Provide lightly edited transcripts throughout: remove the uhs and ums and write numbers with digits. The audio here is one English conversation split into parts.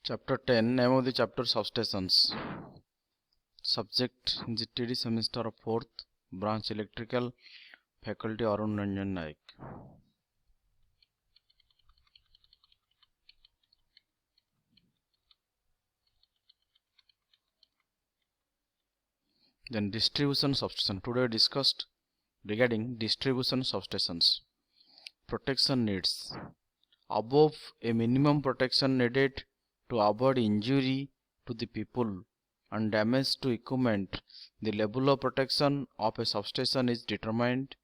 Chapter 10, name of the chapter substations. Subject GTD semester of 4th, branch electrical, faculty Arun Ranjan Naik. Then distribution substation. Today discussed regarding distribution substations. Protection needs. Above a minimum protection needed to avoid injury to the people and damage to equipment, the level of protection of a substation is determined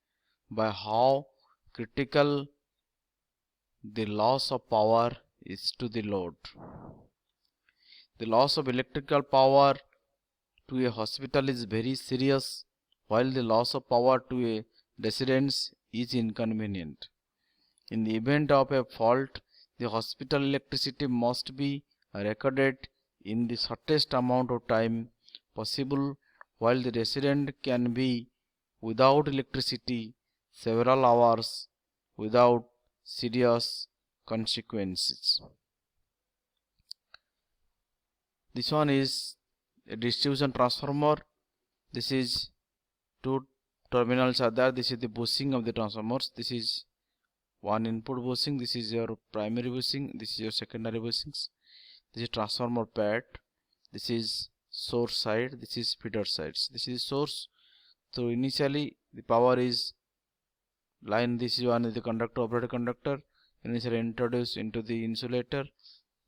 by how critical the loss of power is to the load. The loss of electrical power to a hospital is very serious, while the loss of power to a residence is inconvenient. In the event of a fault, the hospital electricity must be recorded in the shortest amount of time possible, while the resident can be without electricity several hours without serious consequences. This one is a distribution transformer. This is two terminals are there. This is the bushing of the transformers. This is one input bushing. This is your primary bushing. This is your secondary bushings. This is transformer pad. This is source side. This is feeder sides. This is source. So initially the power is line. This is one is the conductor, operator conductor. Initially introduced into the insulator,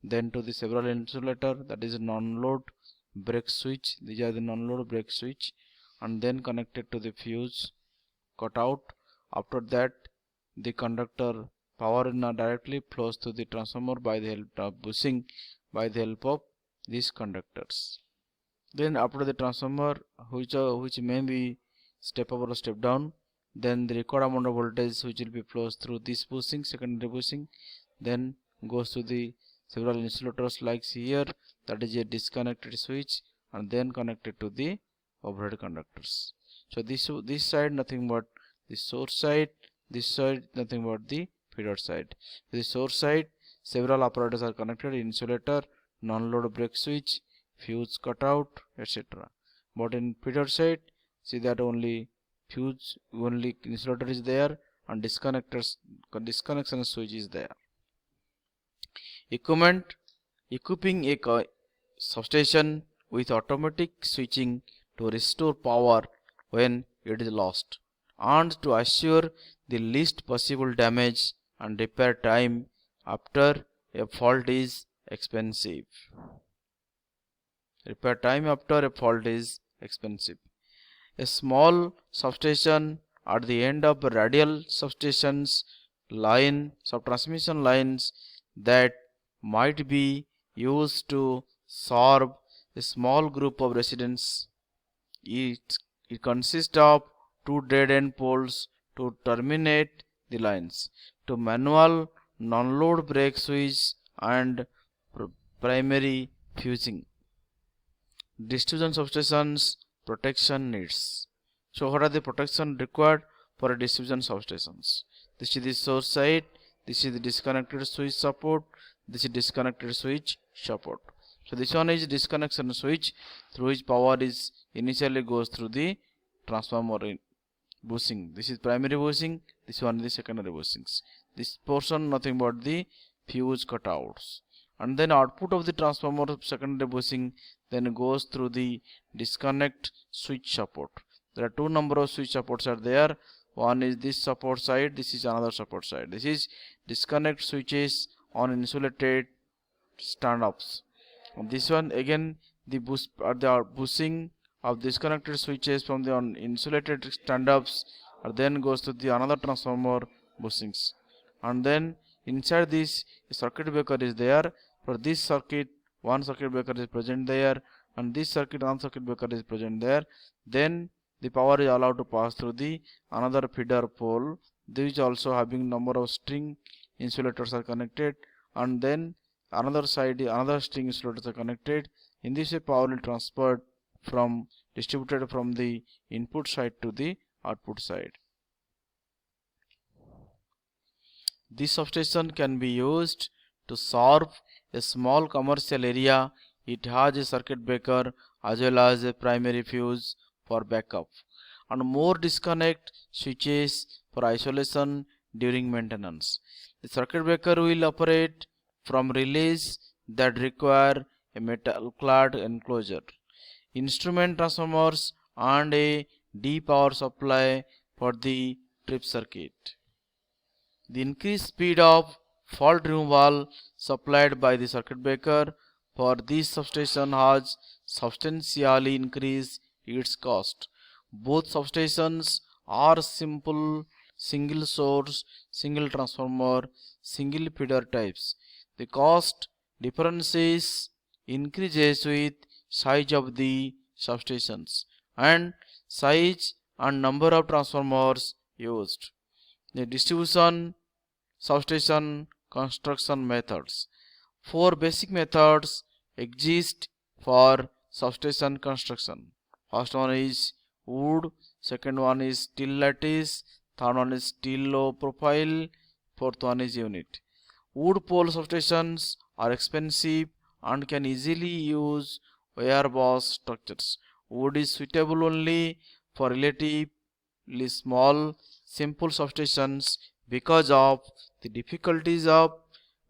then to the several insulator, that is non-load brake switch. These are the non-load brake switch, and then connected to the fuse cut out. After that, the conductor power now directly flows to the transformer by the help of bushing by the help of these conductors. Then after the transformer, which may be step up or step down, then the required amount of voltage which will be flows through this bushing, secondary bushing, then goes to the several insulators like here, that is a disconnected switch, and then connected to the overhead conductors. So this side nothing but the source side, this side nothing but the feeder side. The source side, several apparatus are connected: insulator, non-load brake switch, fuse cutout, etc. But in feeder side, see that only fuse, only insulator is there, and disconnection switch is there. Equipment: equipping a substation with automatic switching to restore power when it is lost, and to assure the least possible damage, and repair time after a fault is expensive. Repair time after a fault is expensive. A small substation at the end of radial substations line, subtransmission lines that might be used to serve a small group of residents. It consists of two dead-end poles to terminate the lines, to manual non-load brake switch, and primary fusing. Distribution substations protection needs. So what are the protection required for a distribution substations? This is the source side, this is the disconnected switch support, this is disconnected switch support. So this one is disconnection switch through which power is initially goes through the transformer in bushing. This is primary bushing, this one is the secondary bushings. This portion nothing but the fuse cutouts. And then output of the transformer secondary bushing then goes through the disconnect switch support. There are two number of switch supports are there. One is this support side, this is another support side. This is disconnect switches on insulated stand-ups. This one again the bushing of disconnected switches from the insulated stand-ups, or then goes to the another transformer bushings. And then inside this a circuit breaker is there. For this circuit, one circuit breaker is present there, and this circuit, one circuit breaker is present there. Then the power is allowed to pass through the another feeder pole. This also having number of string insulators are connected, and then another side, another string insulators are connected. In this way, power will transferred from distributed from the input side to the output side. This substation can be used to serve a small commercial area, it has a circuit breaker as well as a primary fuse for backup, and more disconnect switches for isolation during maintenance. The circuit breaker will operate from relays that require a metal clad enclosure, instrument transformers, and a D power supply for the trip circuit. The increased speed of fault removal supplied by the circuit breaker for this substation has substantially increased its cost. Both substations are simple single source, single transformer, single feeder types. The cost differences increases with size of the substations and size and number of transformers used. The distribution substation construction methods. Four basic methods exist for substation construction. First one is wood, second one is steel lattice, third one is steel low profile, fourth one is unit. Wood pole substations are expensive and can easily use wire boss structures. Wood is suitable only for relatively small, simple substations because of the difficulties of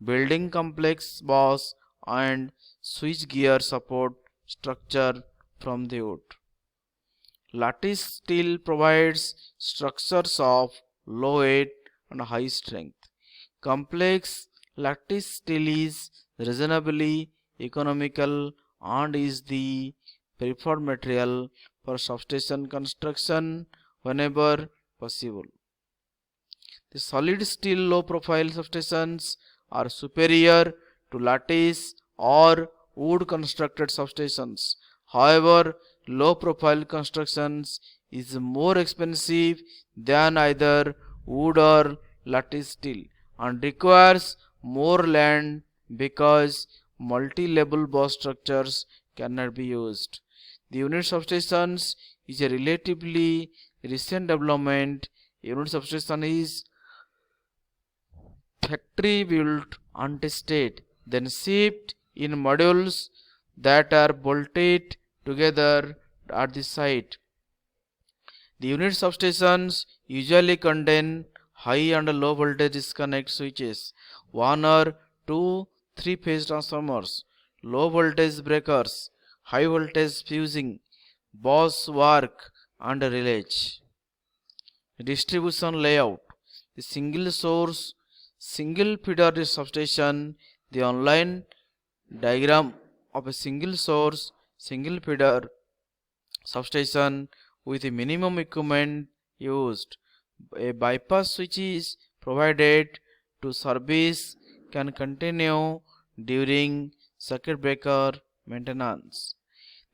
building complex boss and switch gear support structure from the wood. Lattice steel provides structures of low weight and high strength. Complex lattice steel is reasonably economical and is the preferred material for substation construction whenever possible. The solid steel low profile substations are superior to lattice or wood constructed substations. However, low profile constructions is more expensive than either wood or lattice steel and requires more land because multi-level boss structures cannot be used. The unit substations is a relatively recent development. Unit substation is factory built and tested, then shipped in modules that are bolted together at the site. The unit substations usually contain high and low voltage disconnect switches, one or two three-phase transformers, low voltage breakers, high voltage fusing, boss work, and relays. Distribution layout. The single source, single feeder substation. The online diagram of a single source, single feeder substation with the minimum equipment used. A bypass switch is provided to service can continue during circuit breaker maintenance.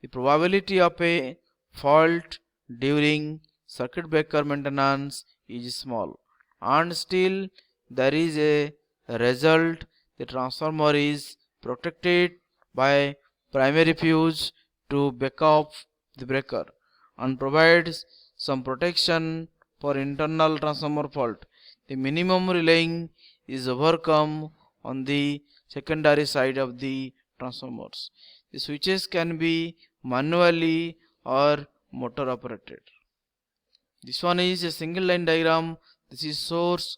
The probability of a fault during circuit breaker maintenance is small, and still there is a result. The transformer is protected by primary fuse to back up the breaker and provides some protection for internal transformer fault. The minimum relaying is overcome on the secondary side of the transformers. The switches can be manually or motor operated. This one is a single line diagram. This is source,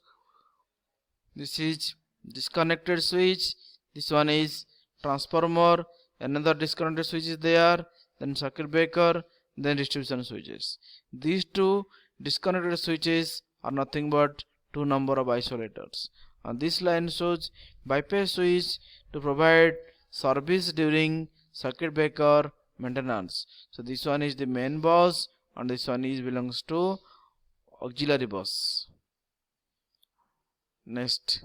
this is disconnected switch, this one is transformer, another disconnected switch is there, then circuit breaker, then distribution switches. These two disconnected switches are nothing but two number of isolators, and this line shows bypass switch to provide service during circuit breaker maintenance. So this one is the main bus and this one is belongs to auxiliary bus. Next.